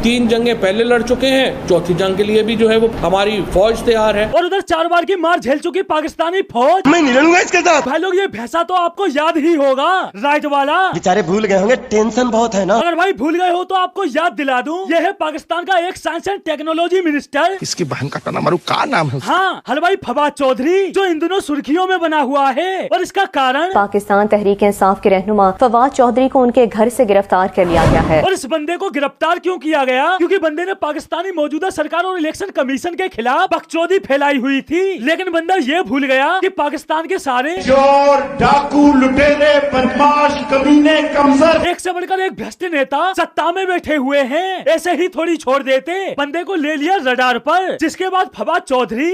3 जंगें पहले लड़ चुके हैं, चौथी जंग के लिए भी जो है वो हमारी फौज तैयार है। और उधर 4 बार की मार झेल चुकी पाकिस्तानी फौज, मैं नहीं लड़ूंगा इसके साथ। भाई लोग ये भैंसा तो आपको याद ही होगा, राइट वाला। बेचारे भूल गए होंगे, टेंशन बहुत है ना। अगर भाई भूल गए हो तो आपको याद दिला दूं, ये है पाकिस्तान का एक साइंस एंड टेक्नोलॉजी मिनिस्टर। इसकी बहन का टना मारू का नाम है? हाँ, हलवाई फवाद चौधरी, जो इन दिनों सुर्खियों में बना हुआ है। और इसका कारण पाकिस्तान तहरीक इंसाफ के रहनुमा फवाद चौधरी को उनके घर से गिरफ्तार कर लिया गया है। और इस बंदे को गिरफ्तार क्यों किया गया? क्योंकि बंदे ने पाकिस्तानी मौजूदा सरकार और इलेक्शन कमीशन के खिलाफ बकचोदी फैलाई हुई थी। लेकिन बंदा ये भूल गया कि पाकिस्तान के सारे चोर, डाकू, लुटेरे, बदमाश, कमीने, कमजोर, एक से बढ़कर एक भ्रष्ट नेता सत्ता में बैठे हुए हैं। ऐसे ही थोड़ी छोड़ देते, बंदे को ले लिया रडार पर। जिसके बाद फवाद चौधरी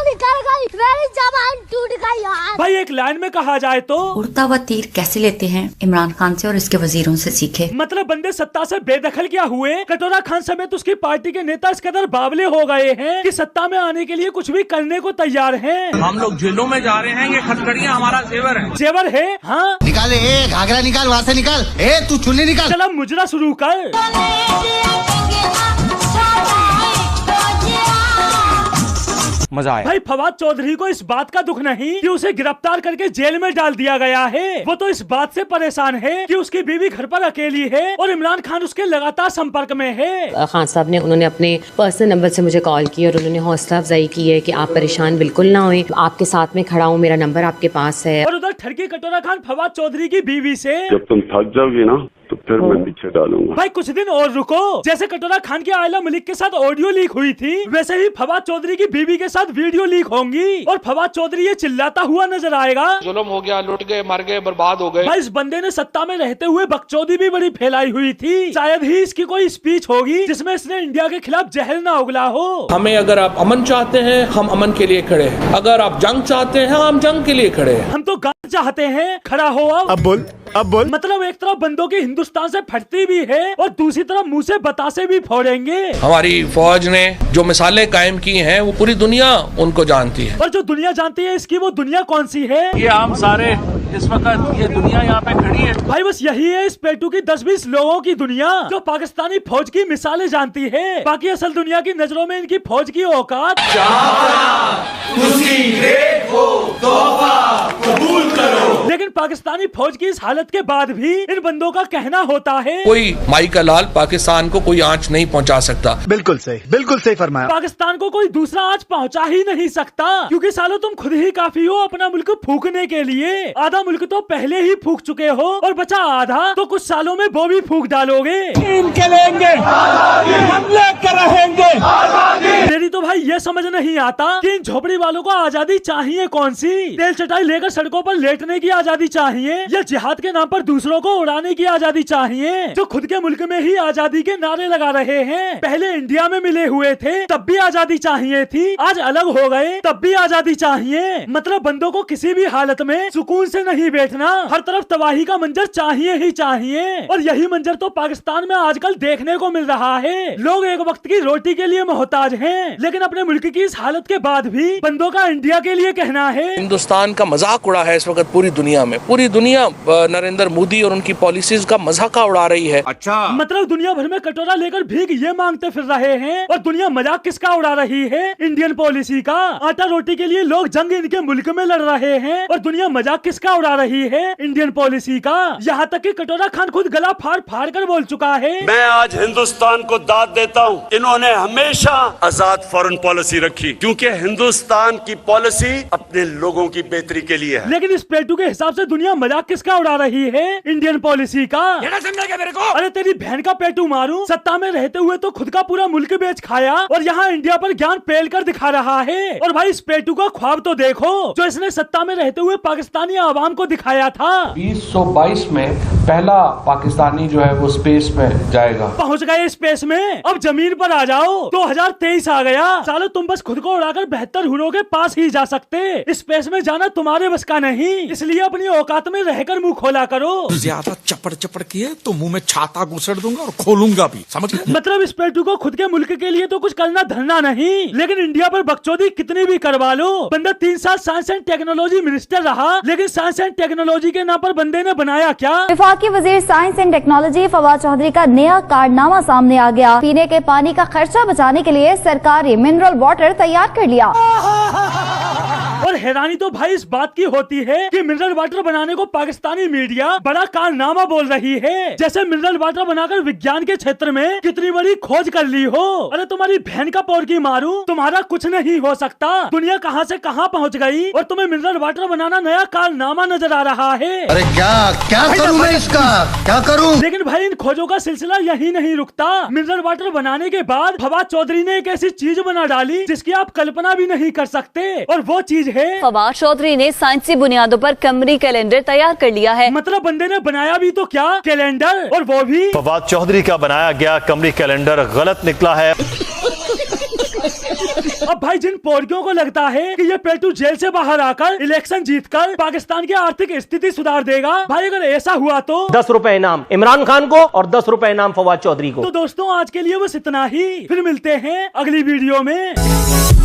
निकल गई, मेरी जबान टूट गई यार। भाई एक लाइन में कहा जाए तो उड़ता हुआ तीर कैसे लेते हैं इमरान खान से और इसके वजीरों से सीखे। मतलब बंदे सत्ता से बेदखल क्या हुए, कटोरा खान समेत उसकी पार्टी के नेता इस कदर बावले हो गए हैं कि सत्ता में आने के लिए कुछ भी करने को तैयार हैं। हम लोग जेलों में जा रहे हैं, ये खटखड़ियाँ हमारा जेवर है। जेवर है, हाँ। निकाल घाघरा निकाल, वहाँ से निकाल, तू चुन्नी निकाल। चला मुजरा शुरू कर। मजा आया। भाई फवाद चौधरी को इस बात का दुख नहीं कि उसे गिरफ्तार करके जेल में डाल दिया गया है, वो तो इस बात से परेशान है कि उसकी बीवी घर पर अकेली है और इमरान खान उसके लगातार संपर्क में है। खान साहब ने उन्होंने अपने पर्सनल नंबर से मुझे कॉल की और उन्होंने हौसला अफजाई की है कि आप परेशान बिल्कुल ना होएं, आपके साथ में खड़ा हूँ, मेरा नंबर आपके पास है। और उधर ठरकी कटोरा खान फवाद चौधरी की बीवी से जब तुम थक जाओगी ना तो फिर मैं पीछे डालूंगा। भाई कुछ दिन और रुको। जैसे कटोरा खान की आयला मलिक के साथ ऑडियो लीक हुई थी, वैसे ही फवाद चौधरी की बीवी के साथ वीडियो लीक होंगी और फवाद चौधरी ये चिल्लाता हुआ नजर आएगा, जुल्म हो गया, लुट गए, मर गए, बर्बाद हो गए। भाई इस बंदे ने सत्ता में रहते हुए बकचोदी भी बड़ी फैलाई हुई थी। शायद ही इसकी कोई स्पीच होगी जिसमें इसने इंडिया के खिलाफ जहर ना उगला हो। हमें अगर आप अमन चाहते हैं, हम अमन के लिए खड़े हैं। अगर आप जंग चाहते हैं, हम जंग के लिए खड़े हैं। हम तो गांव चाहते हैं, खड़ा हो अब बोल, अब बोल। मतलब एक तरफ बंदों की हिंदुस्तान से फटती भी है और दूसरी तरफ मुंह से बतासे भी फोड़ेंगे। हमारी फौज ने जो मिसालें कायम की हैं, वो पूरी दुनिया उनको जानती है। और जो दुनिया जानती है इसकी वो दुनिया कौन सी है? ये हम सारे इस वक्त ये दुनिया यहाँ पे खड़ी है। भाई बस यही है इस पेटू की 10-20 लोगों की दुनिया जो पाकिस्तानी फौज की मिसालें जानती है। बाकी असल दुनिया की नजरों में इनकी फौज की औकात लेकिन पाकिस्तानी फौज की इस हालत के बाद भी इन बंदों का कहना होता है, कोई माई का लाल पाकिस्तान को कोई आंच नहीं पहुंचा सकता। बिल्कुल सही फरमाया। पाकिस्तान को कोई दूसरा आंच पहुंचा ही नहीं सकता, क्योंकि सालों तुम खुद ही काफी हो अपना मुल्क फूकने के लिए। आधा मुल्क तो पहले ही फूक चुके हो और बचा आधा तो कुछ सालों में वो भी फूक डालोगे। इनके लेंगे, हम लेकर रहेंगे। मेरी तो भाई ये समझ नहीं आता कि इन झोपड़ी वालों को आजादी चाहिए कौन सी? तेल चटाई लेकर सड़कों पर लेटने की आजादी चाहिए या जिहाद के नाम पर दूसरों को उड़ाने की आजादी चाहिए? जो खुद के मुल्क में ही आजादी के नारे लगा रहे हैं, पहले इंडिया में मिले हुए थे तब भी आजादी चाहिए थी, आज अलग हो गए तब भी आजादी चाहिए। मतलब बंदों को किसी भी हालत में सुकून से नहीं बैठना, हर तरफ तबाही का मंजर चाहिए ही चाहिए। और यही मंजर तो पाकिस्तान में आजकल देखने को मिल रहा है। लोग एक वक्त की रोटी के लिए मोहताज हैं, लेकिन अपने मुल्क की इस हालत के बाद भी बंदों का इंडिया के लिए कहना है। हिंदुस्तान का मजाक उड़ा है इस वक्त पूरी दुनिया में। पूरी दुनिया नरेंद्र मोदी और उनकी पॉलिसीज का मजाक उड़ा रही है। अच्छा, मतलब दुनिया भर में कटोरा लेकर भीख ये मांगते फिर रहे हैं और दुनिया मजाक किसका उड़ा रही है? इंडियन पॉलिसी का। आटा रोटी के लिए लोग जंग इनके मुल्क में लड़ रहे हैं और दुनिया मजाक किसका उड़ा रही है? इंडियन पॉलिसी का। यहाँ तक कि कटोरा खान खुद गला फाड़ फाड़ कर बोल चुका है, मैं आज हिंदुस्तान को दाद देता हूँ, इन्होंने हमेशा आजाद फॉरेन पॉलिसी रखी, क्योंकि हिंदुस्तान की पॉलिसी अपने लोगों की बेहतरी के लिए है। लेकिन इस पेटू के हिसाब से दुनिया मजाक किसका उड़ा रही है? इंडियन पॉलिसी का। समझा मेरे को? अरे तेरी बहन का पेटू मारूं, सत्ता में रहते हुए तो खुद का पूरा मुल्क बेच खाया और यहाँ इंडिया पर ज्ञान पेल कर दिखा रहा है। और भाई इस पेटू का ख्वाब तो देखो जो इसने सत्ता में रहते हुए पाकिस्तानी आवाम को दिखाया था। 2022 में पहला पाकिस्तानी जो है वो स्पेस में जाएगा। पहुँच गए स्पेस में, अब जमीन पर आ जाओ। 2023 आ गया, सालो तुम बस खुद को उड़ाकर 72 हुरों के पास ही जा सकते। स्पेस में जाना तुम्हारे बस का नहीं, इसलिए अपनी औकात में रहकर मुंह खोला करो। ज्यादा चपड़ किए तो मुंह में छाता घुसड़ दूंगा और खोलूंगा भी, समझ गए? मतलब इस पेटू को खुद के मुल्क के लिए तो कुछ करना धरना नहीं, लेकिन इंडिया पर बकचोदी कितनी भी करवा लो। बंदा 3 साल साइंस एंड टेक्नोलॉजी मिनिस्टर रहा, लेकिन साइंस एंड टेक्नोलॉजी के नाम पर बंदे ने बनाया क्या? वफाकी वजीर science and technology Fawad Chaudhry का नया कारनामा सामने आ गया। पीने के पानी का खर्चा बचाने के लिए सरकारी मिनरल वाटर तैयार कर लिया। और हैरानी तो भाई इस बात की होती है कि मिनरल वाटर बनाने को पाकिस्तानी मीडिया बड़ा कारनामा बोल रही है, जैसे मिनरल वाटर बनाकर विज्ञान के क्षेत्र में कितनी बड़ी खोज कर ली हो। अरे तुम्हारी बहन का पोरकी मारू, तुम्हारा कुछ नहीं हो सकता। दुनिया कहां से कहां पहुंच गई और तुम्हें मिनरल वाटर बनाना नया कारनामा नजर आ रहा है। अरे क्या करूं मैं इसका, क्या करूं? लेकिन भाई इन खोजों का सिलसिला यही नहीं रुकता। मिनरल वाटर बनाने के बाद फवाद चौधरी ने एक ऐसी चीज बना डाली जिसकी आप कल्पना भी नहीं कर सकते, और वो चीज है फवाद चौधरी ने साइंसी बुनियादों पर कमरी कैलेंडर तैयार कर लिया है। मतलब बंदे ने बनाया भी तो क्या, कैलेंडर, और वो भी फवाद चौधरी का बनाया गया कमरी कैलेंडर गलत निकला है। अब भाई जिन पोरकियों को लगता है कि ये पेटू जेल से बाहर आकर इलेक्शन जीतकर पाकिस्तान की आर्थिक स्थिति सुधार देगा, भाई अगर ऐसा हुआ तो 10 रुपए इनाम इमरान खान को और 10 रुपए इनाम फवाद चौधरी को। तो दोस्तों आज के लिए बस इतना ही, फिर मिलते हैं अगली वीडियो में।